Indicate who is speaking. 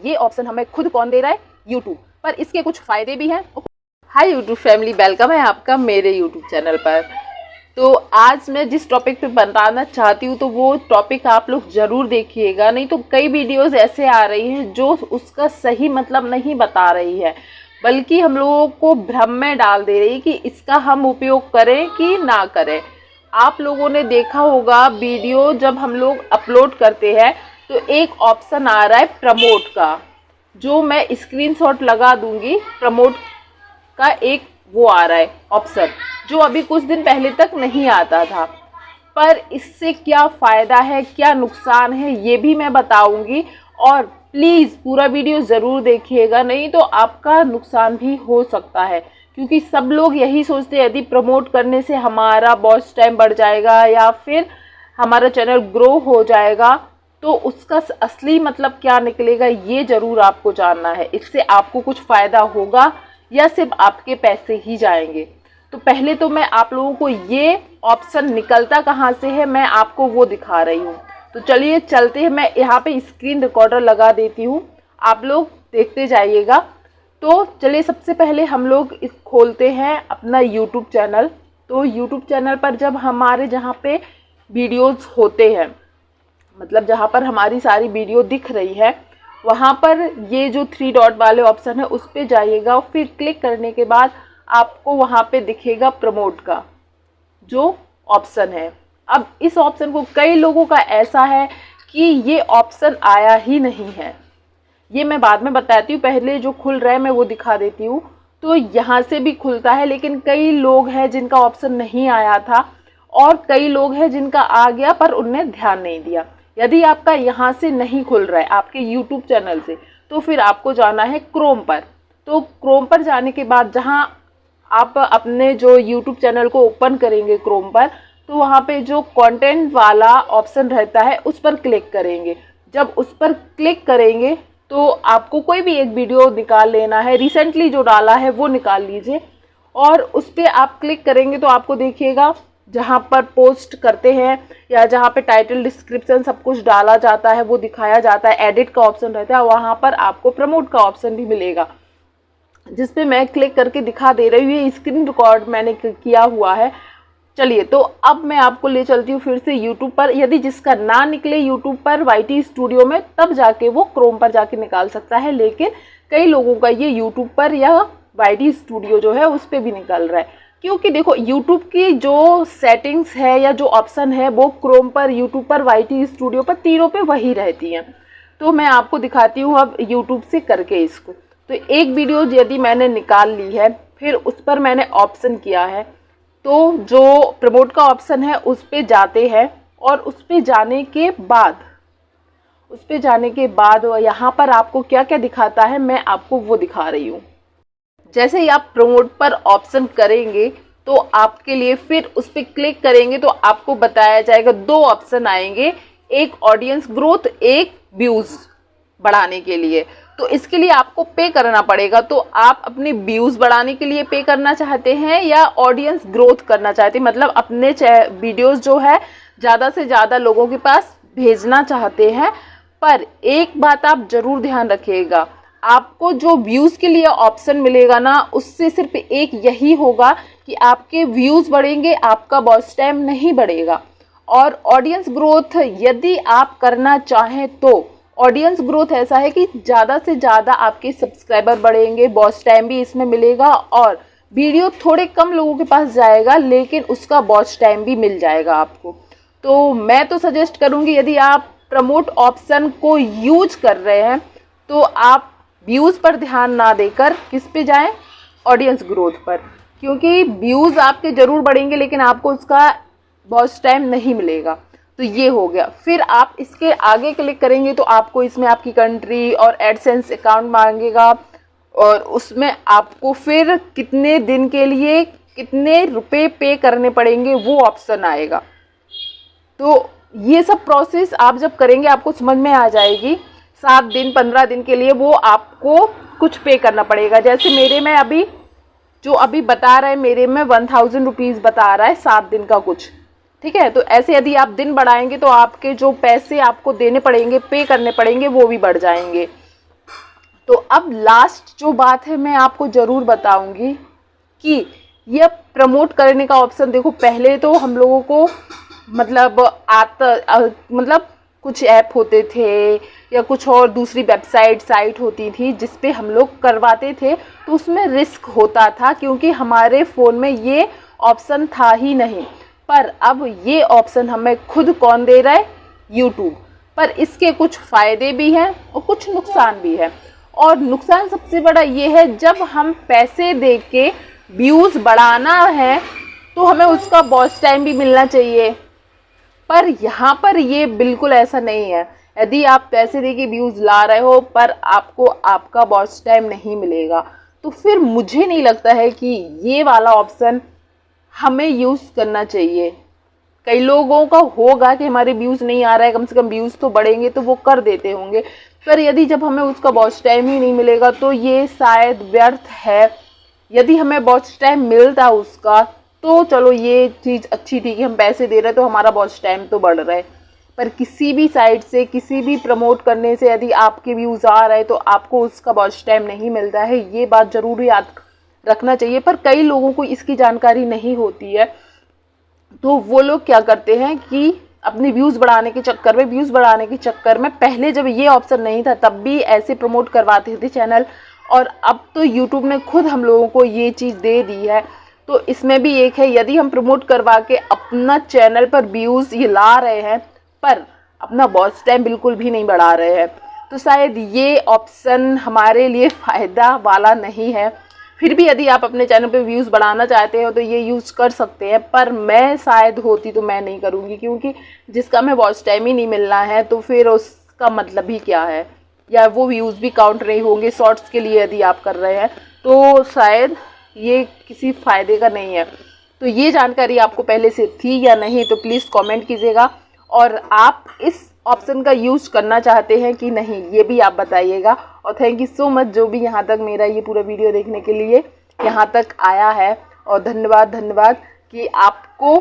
Speaker 1: ये ऑप्शन हमें खुद कौन दे रहा है? यूट्यूब। पर इसके कुछ फ़ायदे भी हैं। हाय यूट्यूब फैमिली, वेलकम है आपका मेरे यूट्यूब चैनल पर। तो आज मैं जिस टॉपिक पे बताना चाहती हूँ तो वो टॉपिक आप लोग ज़रूर देखिएगा, नहीं तो कई वीडियोस ऐसे आ रही हैं जो उसका सही मतलब नहीं बता रही है, बल्कि हम लोगों को भ्रम में डाल दे रही है कि इसका हम उपयोग करें कि ना करें। आप लोगों ने देखा होगा वीडियो जब हम लोग अपलोड करते हैं तो एक ऑप्शन आ रहा है प्रमोट का, जो मैं स्क्रीनशॉट लगा दूंगी। प्रमोट का एक वो आ रहा है ऑप्शन, जो अभी कुछ दिन पहले तक नहीं आता था। पर इससे क्या फ़ायदा है, क्या नुकसान है, ये भी मैं बताऊंगी। और प्लीज़ पूरा वीडियो ज़रूर देखिएगा, नहीं तो आपका नुकसान भी हो सकता है। क्योंकि सब लोग यही सोचते हैं यदि प्रमोट करने से हमारा वॉच टाइम बढ़ जाएगा या फिर हमारा चैनल ग्रो हो जाएगा, तो उसका असली मतलब क्या निकलेगा ये ज़रूर आपको जानना है। इससे आपको कुछ फ़ायदा होगा या सिर्फ आपके पैसे ही जाएंगे। तो पहले तो मैं आप लोगों को ये ऑप्शन निकलता कहाँ से है मैं आपको वो दिखा रही हूँ। तो चलिए चलते हैं, मैं यहाँ पे स्क्रीन रिकॉर्डर लगा देती हूँ, आप लोग देखते जाइएगा। तो चलिए सबसे पहले हम लोग इस खोलते हैं अपना यूट्यूब चैनल। तो यूट्यूब चैनल पर जब हमारे जहाँ पे वीडियोज़ होते हैं, मतलब जहाँ पर हमारी सारी वीडियो दिख रही है, वहाँ पर ये जो 3 डॉट वाले ऑप्शन है उस पर जाइएगा। फिर क्लिक करने के बाद आपको वहाँ पे दिखेगा प्रमोट का जो ऑप्शन है। अब इस ऑप्शन को कई लोगों का ऐसा है कि ये ऑप्शन आया ही नहीं है, ये मैं बाद में बताती हूँ। पहले जो खुल रहा है मैं वो दिखा देती हूँ। तो यहाँ से भी खुलता है, लेकिन कई लोग हैं जिनका ऑप्शन नहीं आया था और कई लोग हैं जिनका आ गया पर उनने ध्यान नहीं दिया। यदि आपका यहाँ से नहीं खुल रहा है आपके YouTube चैनल से, तो फिर आपको जाना है क्रोम पर। तो क्रोम पर जाने के बाद जहाँ आप अपने जो YouTube चैनल को ओपन करेंगे क्रोम पर, तो वहाँ पे जो कंटेंट वाला ऑप्शन रहता है उस पर क्लिक करेंगे। जब उस पर क्लिक करेंगे तो आपको कोई भी एक वीडियो निकाल लेना है, रिसेंटली जो डाला है वो निकाल लीजिए और उस पर आप क्लिक करेंगे तो आपको देखिएगा जहाँ पर पोस्ट करते हैं या जहाँ पे टाइटल डिस्क्रिप्शन सब कुछ डाला जाता है वो दिखाया जाता है, एडिट का ऑप्शन रहता है, वहाँ पर आपको प्रमोट का ऑप्शन भी मिलेगा, जिस पे मैं क्लिक करके दिखा दे रही हूँ। ये स्क्रीन रिकॉर्ड मैंने किया हुआ है। चलिए तो अब मैं आपको ले चलती हूँ फिर से यूट्यूब पर। यदि जिसका ना निकले यूट्यूब पर YT स्टूडियो में, तब जाके वो क्रोम पर जाके निकाल सकता है, लेकिन कई लोगों का ये यूट्यूब पर या YT स्टूडियो जो है उस पर भी निकल रहा है। क्योंकि देखो यूट्यूब की जो सेटिंग्स है या जो ऑप्शन है वो क्रोम पर, यूट्यूब पर, YT स्टूडियो पर, तीनों पे वही रहती हैं। तो मैं आपको दिखाती हूँ अब यूट्यूब से करके इसको। तो एक वीडियो यदि मैंने निकाल ली है, फिर उस पर मैंने ऑप्शन किया है, तो जो प्रमोट का ऑप्शन है उस पर जाते हैं और उस पर जाने के बाद यहाँ पर आपको क्या क्या दिखाता है मैं आपको वो दिखा रही हूँ। जैसे ही आप प्रमोट पर ऑप्शन करेंगे तो आपके लिए फिर उस पर क्लिक करेंगे तो आपको बताया जाएगा 2 ऑप्शन आएंगे, एक ऑडियंस ग्रोथ, एक व्यूज़ बढ़ाने के लिए। तो इसके लिए आपको पे करना पड़ेगा। तो आप अपने व्यूज़ बढ़ाने के लिए पे करना चाहते हैं या ऑडियंस ग्रोथ करना चाहते हैं, मतलब अपने वीडियोस जो है ज़्यादा से ज़्यादा लोगों के पास भेजना चाहते हैं। पर एक बात आप ज़रूर ध्यान रखिएगा, आपको जो व्यूज़ के लिए ऑप्शन मिलेगा ना, उससे सिर्फ एक यही होगा कि आपके व्यूज़ बढ़ेंगे, आपका वॉच टाइम नहीं बढ़ेगा। और ऑडियंस ग्रोथ यदि आप करना चाहें तो ऑडियंस ग्रोथ ऐसा है कि ज़्यादा से ज़्यादा आपके सब्सक्राइबर बढ़ेंगे, वॉच टाइम भी इसमें मिलेगा और वीडियो थोड़े कम लोगों के पास जाएगा, लेकिन उसका वॉच टाइम भी मिल जाएगा आपको। तो मैं तो सजेस्ट करूँगी यदि आप प्रमोट ऑप्शन को यूज कर रहे हैं तो आप व्यूज़ पर ध्यान ना देकर किस पे जाएं, ऑडियंस ग्रोथ पर। क्योंकि व्यूज़ आपके ज़रूर बढ़ेंगे लेकिन आपको उसका वॉच टाइम नहीं मिलेगा। तो ये हो गया। फिर आप इसके आगे क्लिक करेंगे तो आपको इसमें आपकी कंट्री और एडसेंस अकाउंट मांगेगा और उसमें आपको फिर कितने दिन के लिए कितने रुपए पे करने पड़ेंगे वो ऑप्शन आएगा। तो ये सब प्रोसेस आप जब करेंगे आपको समझ में आ जाएगी। 7 दिन 15 दिन के लिए वो आपको कुछ पे करना पड़ेगा। जैसे मेरे में अभी बता रहा है, मेरे में 1000 रुपीज़ बता रहा है 7 दिन का कुछ, ठीक है। तो ऐसे यदि आप दिन बढ़ाएंगे तो आपके जो पैसे आपको देने पड़ेंगे, पे करने पड़ेंगे, वो भी बढ़ जाएंगे। तो अब लास्ट जो बात है मैं आपको ज़रूर बताऊंगी कि ये प्रमोट करने का ऑप्शन देखो, पहले तो हम लोगों को मतलब मतलब कुछ ऐप होते थे या कुछ और दूसरी वेबसाइट साइट होती थी जिस पे हम लोग करवाते थे, तो उसमें रिस्क होता था क्योंकि हमारे फ़ोन में ये ऑप्शन था ही नहीं। पर अब ये ऑप्शन हमें खुद कौन दे रहा है? यूट्यूब। पर इसके कुछ फ़ायदे भी हैं और कुछ नुकसान भी है। और नुकसान सबसे बड़ा ये है, जब हम पैसे दे के व्यूज़ बढ़ाना है तो हमें उसका वॉच टाइम भी मिलना चाहिए। पर यहाँ पर ये बिल्कुल ऐसा नहीं है। यदि आप पैसे दे के व्यूज़ ला रहे हो पर आपको आपका वॉच टाइम नहीं मिलेगा, तो फिर मुझे नहीं लगता है कि ये वाला ऑप्शन हमें यूज़ करना चाहिए। कई लोगों का होगा कि हमारे व्यूज़ नहीं आ रहा है, कम से कम व्यूज़ तो बढ़ेंगे, तो वो कर देते होंगे। पर यदि जब हमें उसका वॉच टाइम ही नहीं मिलेगा तो ये शायद व्यर्थ है। यदि हमें वॉच टाइम मिलता उसका तो चलो ये चीज़ अच्छी थी कि हम पैसे दे रहे हैं तो हमारा वॉच टाइम तो बढ़ रहा है। पर किसी भी साइट से किसी भी प्रमोट करने से यदि आपके व्यूज़ आ रहे हैं तो आपको उसका वॉच टाइम नहीं मिलता है, ये बात ज़रूर याद रखना चाहिए। पर कई लोगों को इसकी जानकारी नहीं होती है, तो वो लोग क्या करते हैं कि अपने व्यूज़ बढ़ाने के चक्कर में पहले जब ये ऑप्शन नहीं था तब भी ऐसे प्रमोट करवाते थे चैनल, और अब तो यूट्यूब ने खुद हम लोगों को ये चीज़ दे दी है। तो इसमें भी एक है, यदि हम प्रमोट करवा के अपना चैनल पर व्यूज़ ये ला रहे हैं पर अपना वॉच टाइम बिल्कुल भी नहीं बढ़ा रहे हैं, तो शायद ये ऑप्शन हमारे लिए फ़ायदा वाला नहीं है। फिर भी यदि आप अपने चैनल पे व्यूज़ बढ़ाना चाहते हो तो ये यूज़ कर सकते हैं, पर मैं शायद होती तो मैं नहीं करूँगी, क्योंकि जिसका हमें वॉच टाइम ही नहीं मिलना है तो फिर उसका मतलब ही क्या है, या वो व्यूज़ भी काउंट नहीं होंगे शॉर्ट्स के लिए यदि आप कर रहे हैं, तो शायद ये किसी फ़ायदे का नहीं है। तो ये जानकारी आपको पहले से थी या नहीं तो प्लीज़ कमेंट कीजिएगा, और आप इस ऑप्शन का यूज़ करना चाहते हैं कि नहीं ये भी आप बताइएगा। और थैंक यू सो मच जो भी यहाँ तक मेरा ये पूरा वीडियो देखने के लिए यहाँ तक आया है, और धन्यवाद कि आपको